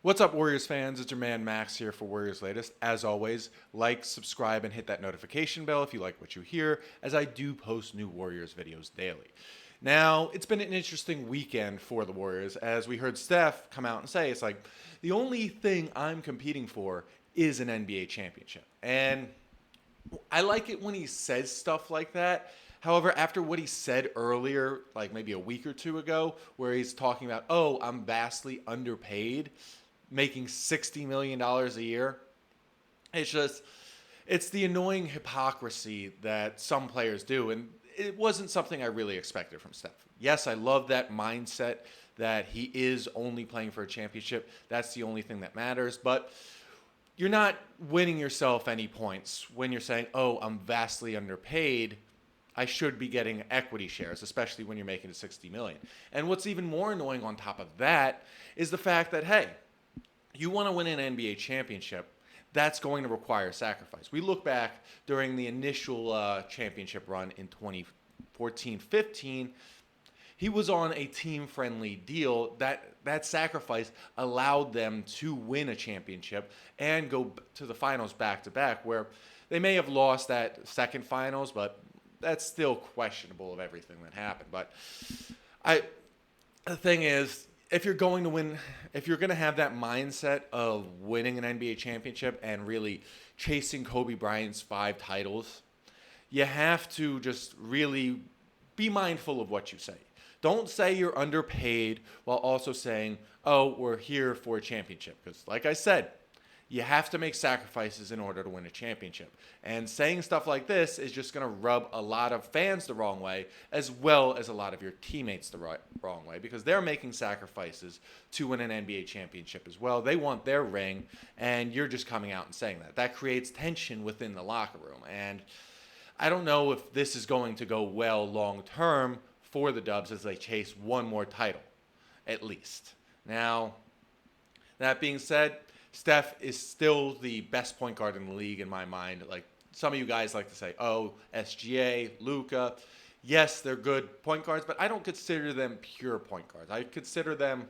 What's up, Warriors fans? It's your man Max here for Warriors Latest. As always, like, subscribe, and hit that notification bell if you like what you hear, as I do post new Warriors videos daily. Now, it's been an interesting weekend for the Warriors, as we heard Steph come out and say, it's like, the only thing I'm competing for is an NBA championship. And I like it when he says stuff like that. However, after what he said earlier, like maybe a week or two ago, where he's talking about, oh, I'm vastly underpaid, making $60 million a year, it's the annoying hypocrisy that some players do. And it wasn't something I really expected from Steph. Yes, I love that mindset that he is only playing for a championship. That's the only thing that matters. But you're not winning yourself any points when you're saying, oh, I'm vastly underpaid. I should be getting equity shares, especially when you're making $60 million. And what's even more annoying on top of that is the fact that, hey, you want to win an NBA championship, that's going to require sacrifice. We look back during the initial championship run in 2014-15, he was on a team-friendly deal. That sacrifice allowed them to win a championship and go to the finals back-to-back, where they may have lost that second finals, but that's still questionable of everything that happened. But the thing is, if you're going to win, if you're going to have that mindset of winning an NBA championship and really chasing Kobe Bryant's 5 titles, you have to just really be mindful of what you say. Don't say you're underpaid while also saying, oh, we're here for a championship. Because like I said, you have to make sacrifices in order to win a championship. And saying stuff like this is just going to rub a lot of fans the wrong way, as well as a lot of your teammates the wrong way, because they're making sacrifices to win an NBA championship as well. They want their ring, and you're just coming out and saying that. That creates tension within the locker room. And I don't know if this is going to go well long term for the Dubs as they chase one more title, at least. Now, that being said, Steph is still the best point guard in the league in my mind. Like some of you guys like to say, oh, SGA, Luka. Yes, they're good point guards, but I don't consider them pure point guards. I consider them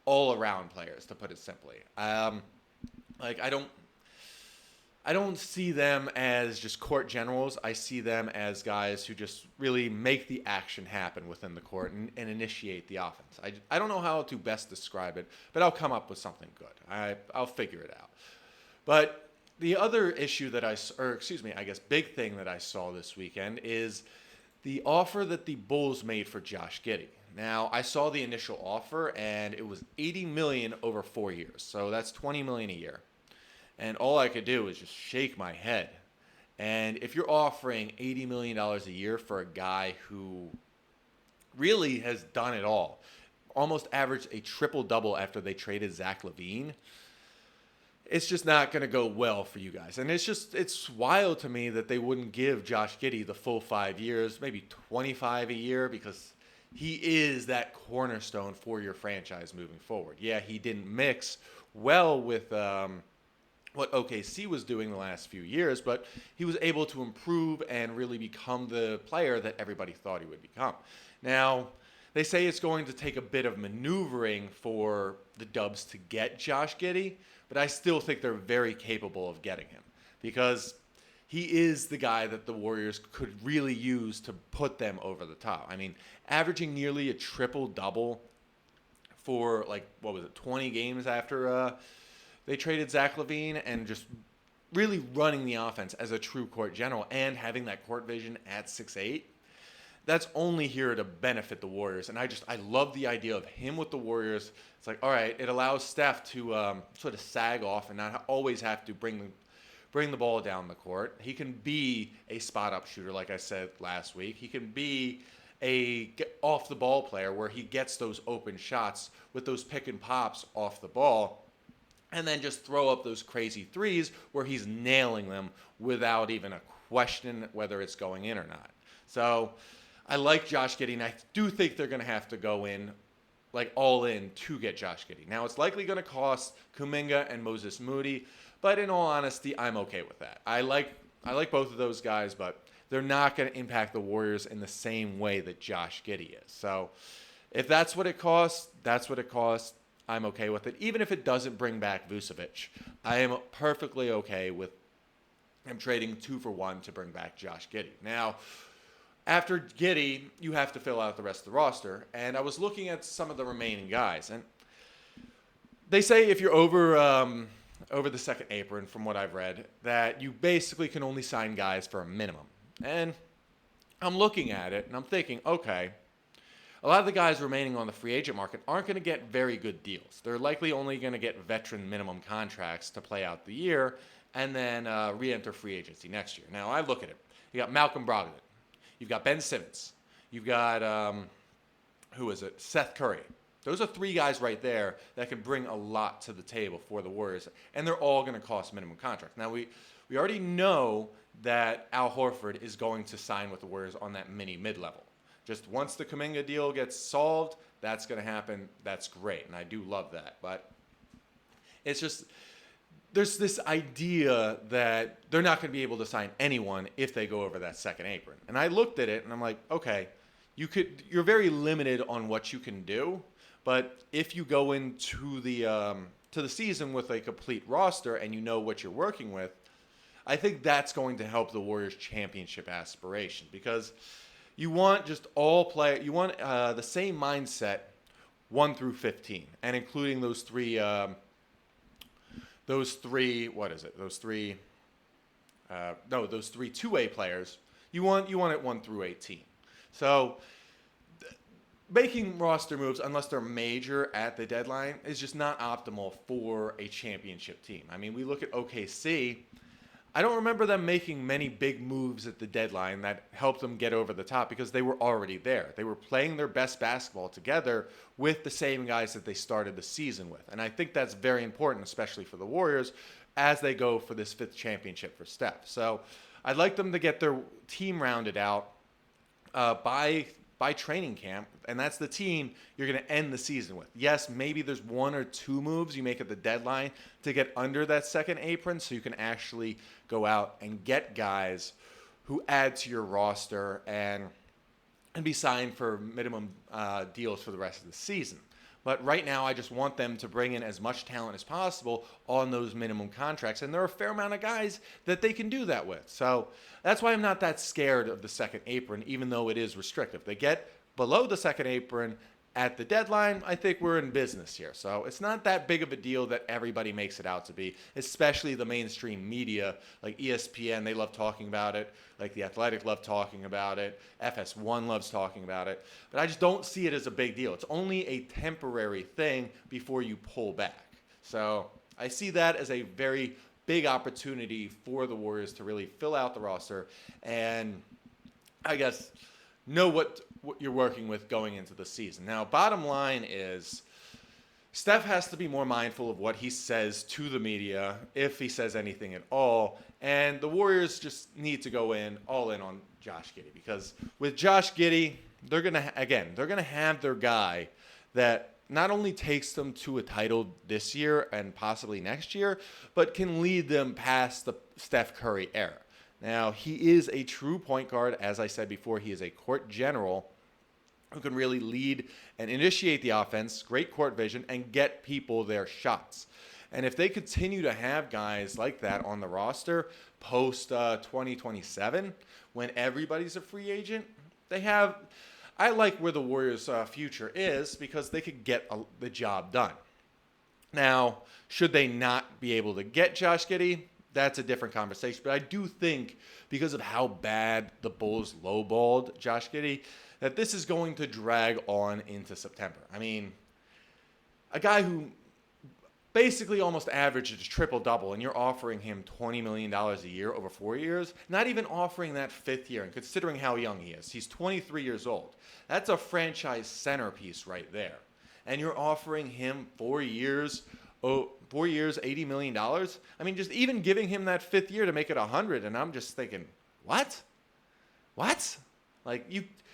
all-around players, to put it simply. I don't see them as just court generals. I see them as guys who just really make the action happen within the court and initiate the offense. I don't know how to best describe it, but I'll come up with something good. I'll figure it out. But the other issue that I guess big thing that I saw this weekend is the offer that the Bulls made for Josh Giddey. Now, I saw the initial offer, and it was $80 million over 4 years. So that's $20 million a year. And all I could do was just shake my head. And if you're offering $80 million a year for a guy who really has done it all, almost averaged a triple-double after they traded Zach LaVine, it's just not going to go well for you guys. And it's wild to me that they wouldn't give Josh Giddey the full 5 years, maybe 25 a year, because he is that cornerstone for your franchise moving forward. Yeah, he didn't mix well with what OKC was doing the last few years, but he was able to improve and really become the player that everybody thought he would become. Now, they say it's going to take a bit of maneuvering for the Dubs to get Josh Giddey, but I still think they're very capable of getting him because he is the guy that the Warriors could really use to put them over the top. I mean, averaging nearly a triple-double for, 20 games after they traded Zach LaVine, and just really running the offense as a true court general and having that court vision at 6'8", that's only here to benefit the Warriors. And I love the idea of him with the Warriors. It's like, all right, it allows Steph to sort of sag off and not always have to bring the ball down the court. He can be a spot-up shooter, like I said last week. He can be a off-the-ball player where he gets those open shots with those pick and pops off the ball, and then just throw up those crazy threes where he's nailing them without even a question whether it's going in or not. So I like Josh Giddey, and I do think they're going to have to go in, all in, to get Josh Giddey. Now, it's likely going to cost Kuminga and Moses Moody, but in all honesty, I'm okay with that. I like both of those guys, but they're not going to impact the Warriors in the same way that Josh Giddey is. So if that's what it costs, that's what it costs. I'm okay with it. Even if it doesn't bring back Vucevic, I am perfectly okay with him trading 2-for-1 to bring back Josh Giddey. Now, after Giddey, you have to fill out the rest of the roster. And I was looking at some of the remaining guys, and they say if you're over the second apron, from what I've read, that you basically can only sign guys for a minimum. And I'm looking at it, and I'm thinking, okay, a lot of the guys remaining on the free agent market aren't going to get very good deals. They're likely only going to get veteran minimum contracts to play out the year and then re-enter free agency next year. Now, I look at it. You got Malcolm Brogdon. You've got Ben Simmons. You've got, Seth Curry. Those are 3 guys right there that can bring a lot to the table for the Warriors, and they're all going to cost minimum contracts. Now, we already know that Al Horford is going to sign with the Warriors on that mid-level. Just once the Kuminga deal gets solved, that's going to happen. That's great, and I do love that. But it's just there's this idea that they're not going to be able to sign anyone if they go over that second apron. And I looked at it, and I'm like, okay, you're very limited on what you can do. But if you go into the season with a complete roster and you know what you're working with, I think that's going to help the Warriors' championship aspiration, because you want just all play. You want the same mindset 1 through 15, and including those three. Those three two-way players. You want it 1 through 18. So making roster moves, unless they're major at the deadline, is just not optimal for a championship team. I mean, we look at OKC. I don't remember them making many big moves at the deadline that helped them get over the top, because they were already there. They were playing their best basketball together with the same guys that they started the season with. And I think that's very important, especially for the Warriors, as they go for this 5th championship for Steph. So I'd like them to get their team rounded out by training camp, and that's the team you're going to end the season with. Yes, maybe there's 1 or 2 moves you make at the deadline to get under that second apron, so you can actually go out and get guys who add to your roster and be signed for minimum deals for the rest of the season. But right now, I just want them to bring in as much talent as possible on those minimum contracts. And there are a fair amount of guys that they can do that with. So that's why I'm not that scared of the second apron, even though it is restrictive. They get below the second apron at the deadline, I think we're in business here. So it's not that big of a deal that everybody makes it out to be, especially the mainstream media, like ESPN. They love talking about it. Like The Athletic love talking about it. FS1 loves talking about it. But I just don't see it as a big deal. It's only a temporary thing before you pull back. So I see that as a very big opportunity for the Warriors to really fill out the roster and, I guess, know what you're working with going into the season. Now, bottom line is Steph has to be more mindful of what he says to the media, if he says anything at all. And the Warriors just need to go all in on Josh Giddey, because with Josh Giddey, they're going to have their guy that not only takes them to a title this year and possibly next year, but can lead them past the Steph Curry era. Now, he is a true point guard. As I said before, he is a court general who can really lead and initiate the offense, great court vision, and get people their shots. And if they continue to have guys like that on the roster post 2027, when everybody's a free agent, I like where the Warriors' future is, because they could get the job done. Now, should they not be able to get Josh Giddey? That's a different conversation. But I do think, because of how bad the Bulls lowballed Josh Giddey, that this is going to drag on into September. I mean, a guy who basically almost averaged a triple-double, and you're offering him $20 million a year over 4 years, not even offering that 5th year, and considering how young he is. He's 23 years old. That's a franchise centerpiece right there. And you're offering him 4 years, $80 million. I mean, just even giving him that 5th year to make it 100, and I'm just thinking, what? Like,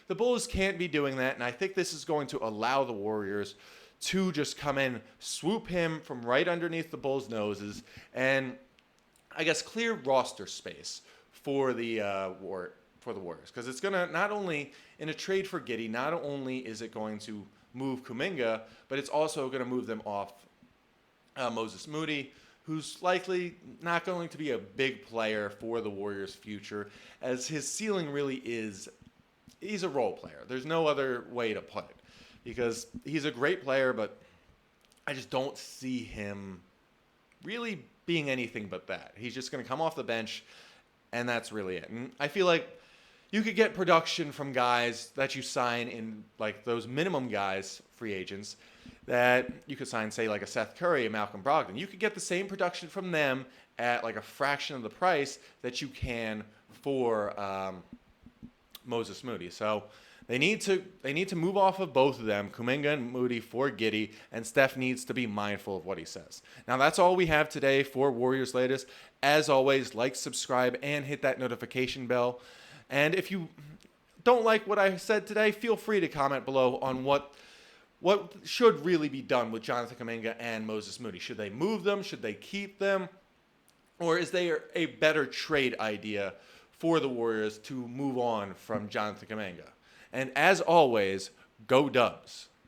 the Bulls can't be doing that, and I think this is going to allow the Warriors to just come in, swoop him from right underneath the Bulls' noses, and I guess clear roster space for the Warriors, because it's going to, not only in a trade for Giddey, not only is it going to move Kuminga, but it's also going to move them off Moses Moody, who's likely not going to be a big player for the Warriors' future, as his ceiling really is, he's a role player. There's no other way to put it, because he's a great player, but I just don't see him really being anything but that. He's just going to come off the bench, and that's really it. And I feel like you could get production from guys that you sign in, like those minimum guys, free agents, that you could sign, say, like a Seth Curry, a Malcolm Brogdon. You could get the same production from them at like a fraction of the price that you can for Moses Moody. So they need to move off of both of them, Kuminga and Moody, for Giddey, and Steph needs to be mindful of what he says. Now, that's all we have today for Warriors Latest. As always, like, subscribe, and hit that notification bell. And if you don't like what I said today, feel free to comment below on what should really be done with Jonathan Kuminga and Moses Moody. Should they move them? Should they keep them? Or is there a better trade idea for the Warriors to move on from Jonathan Kuminga? And as always, go Dubs.